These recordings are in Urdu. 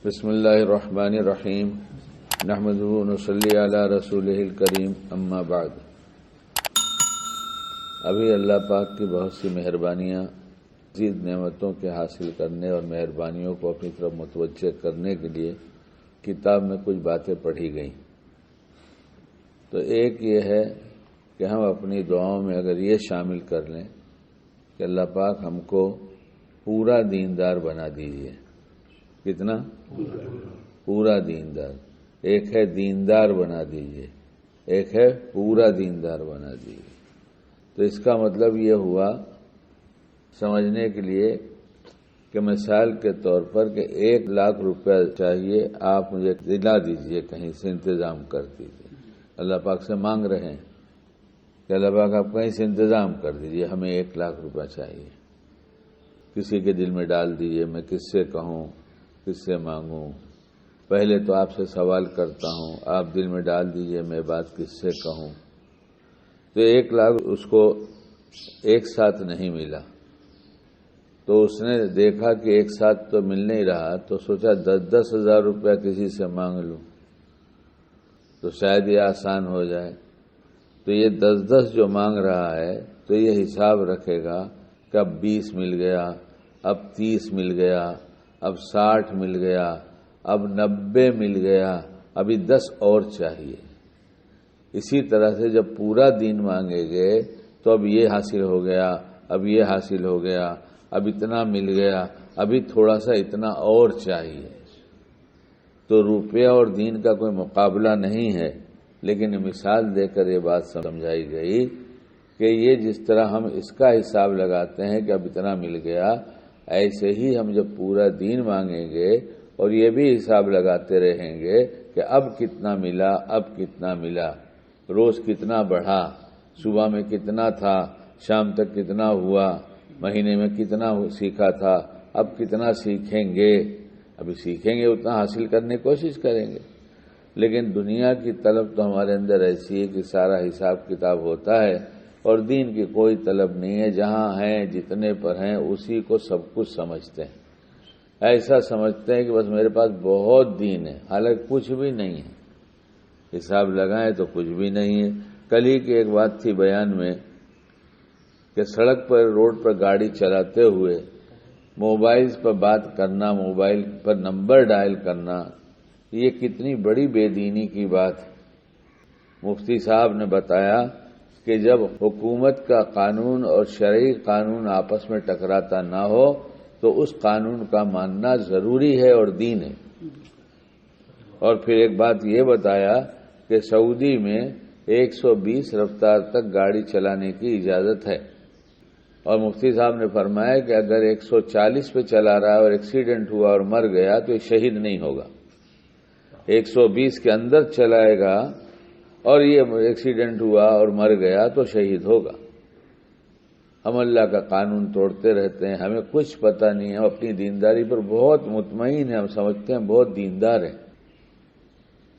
بسم اللہ الرحمن الرحیم نحمدہ ونصلی علی رسولہ الکریم اما بعد۔ ابھی اللہ پاک کی بہت سی مہربانیاں، مزید نعمتوں کے حاصل کرنے اور مہربانیوں کو اپنی طرف متوجہ کرنے کے لیے کتاب میں کچھ باتیں پڑھی گئیں۔ تو ایک یہ ہے کہ ہم اپنی دعاؤں میں اگر یہ شامل کر لیں کہ اللہ پاک ہم کو پورا دیندار بنا دیجیے۔ کتنا؟ پورا دیندار۔ ایک ہے دیندار بنا دیجیے، ایک ہے پورا دیندار بنا دیجیے۔ تو اس کا مطلب یہ ہوا سمجھنے کے لیے کہ مثال کے طور پر کہ 1,00,000 روپیہ چاہیے، آپ مجھے دلا دیجیے، کہیں سے انتظام کر دیجیے۔ اللہ پاک سے مانگ رہے ہیں کہ اللہ پاک آپ کہیں سے انتظام کر دیجیے، ہمیں 1,00,000 روپیہ چاہیے۔ کسی کے دل میں ڈال دیجیے، میں کس سے کہوں، کس سے مانگوں؟ پہلے تو آپ سے سوال کرتا ہوں، آپ دل میں ڈال دیجئے میں بات کس سے کہوں۔ تو 1,00,000 اس کو ایک ساتھ نہیں ملا، تو اس نے دیکھا کہ ایک ساتھ تو مل نہیں رہا، تو سوچا 10,000 10,000 روپیہ کسی سے مانگ لوں تو شاید یہ آسان ہو جائے۔ تو یہ 10,000 جو مانگ رہا ہے تو یہ حساب رکھے گا کہ اب 20 مل گیا، اب 30 مل گیا، اب 60 مل گیا، اب 90 مل گیا، ابھی 10 اور چاہیے۔ اسی طرح سے جب پورا دین مانگے گے تو اب یہ حاصل ہو گیا، اب یہ حاصل ہو گیا، اب اتنا مل گیا، ابھی تھوڑا سا اتنا اور چاہیے۔ تو روپیہ اور دین کا کوئی مقابلہ نہیں ہے، لیکن مثال دے کر یہ بات سمجھائی گئی کہ یہ جس طرح ہم اس کا حساب لگاتے ہیں کہ اب اتنا مل گیا، ایسے ہی ہم جب پورا دین مانگیں گے اور یہ بھی حساب لگاتے رہیں گے کہ اب کتنا ملا، اب کتنا ملا، روز کتنا بڑھا، صبح میں کتنا تھا، شام تک کتنا ہوا، مہینے میں کتنا سیکھا تھا، اب کتنا سیکھیں گے۔ ابھی سیکھیں گے اتنا حاصل کرنے کی کوشش کریں گے، لیکن دنیا کی طلب تو ہمارے اندر ایسی ہے کہ سارا حساب کتاب ہوتا ہے، اور دین کی کوئی طلب نہیں ہے۔ جہاں ہیں، جتنے پر ہیں، اسی کو سب کچھ سمجھتے ہیں۔ ایسا سمجھتے ہیں کہ بس میرے پاس بہت دین ہے، حالانکہ کچھ بھی نہیں ہے۔ حساب لگائیں تو کچھ بھی نہیں ہے۔ کل ہی کی ایک بات تھی بیان میں کہ سڑک پر، روڈ پر گاڑی چلاتے ہوئے موبائل پر بات کرنا، موبائل پر نمبر ڈائل کرنا، یہ کتنی بڑی بے دینی کی بات ہے۔ مفتی صاحب نے بتایا کہ جب حکومت کا قانون اور شرعی قانون آپس میں ٹکراتا نہ ہو تو اس قانون کا ماننا ضروری ہے اور دین ہے۔ اور پھر ایک بات یہ بتایا کہ سعودی میں 120 رفتار تک گاڑی چلانے کی اجازت ہے، اور مفتی صاحب نے فرمایا کہ اگر 140 پہ چلا رہا ہے اور ایکسیڈنٹ ہوا اور مر گیا تو یہ شہید نہیں ہوگا۔ 120 کے اندر چلائے گا اور یہ ایکسیڈنٹ ہوا اور مر گیا تو شہید ہوگا۔ ہم اللہ کا قانون توڑتے رہتے ہیں، ہمیں کچھ پتہ نہیں ہے، ہم اپنی دینداری پر بہت مطمئن ہیں، ہم سمجھتے ہیں بہت دیندار ہیں۔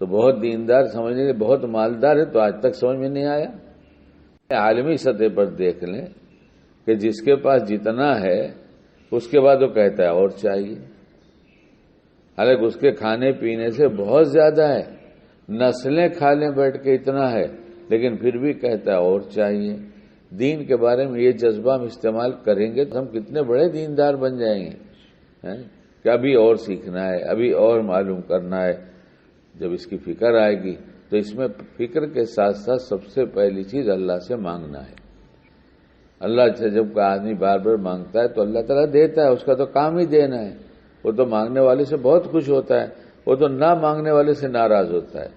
تو بہت دیندار سمجھنے کے بہت مالدار ہے تو آج تک سمجھ میں نہیں آیا۔ عالمی سطح پر دیکھ لیں کہ جس کے پاس جتنا ہے اس کے بعد وہ کہتا ہے اور چاہیے، حالانکہ اس کے کھانے پینے سے بہت زیادہ ہے، نسلیں کھا لیں بیٹھ کے اتنا ہے، لیکن پھر بھی کہتا ہے اور چاہیے۔ دین کے بارے میں یہ جذبہ ہم استعمال کریں گے تو ہم کتنے بڑے دیندار بن جائیں گے کہ ابھی اور سیکھنا ہے، ابھی اور معلوم کرنا ہے۔ جب اس کی فکر آئے گی تو اس میں فکر کے ساتھ ساتھ سب سے پہلی چیز اللہ سے مانگنا ہے۔ اللہ سے جب کوئی آدمی بار بار مانگتا ہے تو اللہ تعالیٰ دیتا ہے، اس کا تو کام ہی دینا ہے۔ وہ تو مانگنے والے سے بہت خوش ہوتا ہے، وہ تو نہ مانگنے والے سے ناراض ہوتا ہے۔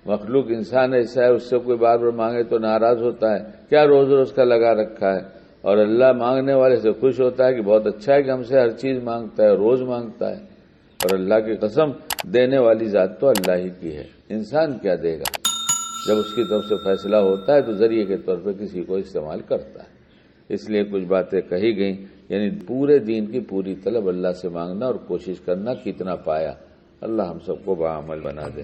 مخلوق انسان ایسا ہے، اس سے کوئی بار بار مانگے تو ناراض ہوتا ہے، کیا روز روز کا لگا رکھا ہے، اور اللہ مانگنے والے سے خوش ہوتا ہے کہ بہت اچھا ہے کہ ہم سے ہر چیز مانگتا ہے، روز مانگتا ہے۔ اور اللہ کی قسم، دینے والی ذات تو اللہ ہی کی ہے، انسان کیا دے گا؟ جب اس کی طرف سے فیصلہ ہوتا ہے تو ذریعے کے طور پہ کسی کو استعمال کرتا ہے۔ اس لیے کچھ باتیں کہی گئیں، یعنی پورے دین کی پوری طلب اللہ سے مانگنا اور کوشش کرنا کتنا پایا۔ اللہ ہم سب کو باعمل بنا دے۔